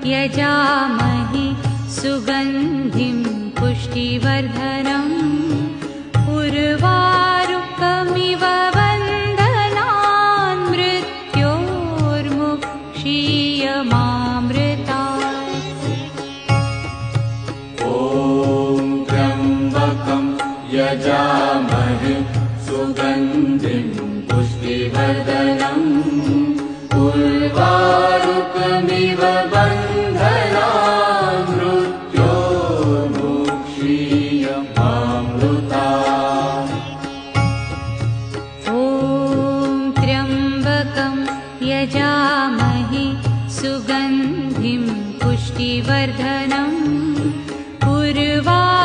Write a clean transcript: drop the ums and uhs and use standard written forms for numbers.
यजामहे सुगन्धिं पुष्टिवर्धनम् उर्वारुकमिव बन्धनान् मृत्योर्मुक्षीयमामृतात्। ॐ त्र्यम्बकं यजामहे सुगन्धिं पुष्टिवर्धनम् उर्वारुकमिव बन्धनान् मृत्योर्मुक्षीयमामृतात्। ॐ त्र्यम्बकं यजामहे सुगन्धिं पुष्टिवर्धनम् उर्वारुकमिव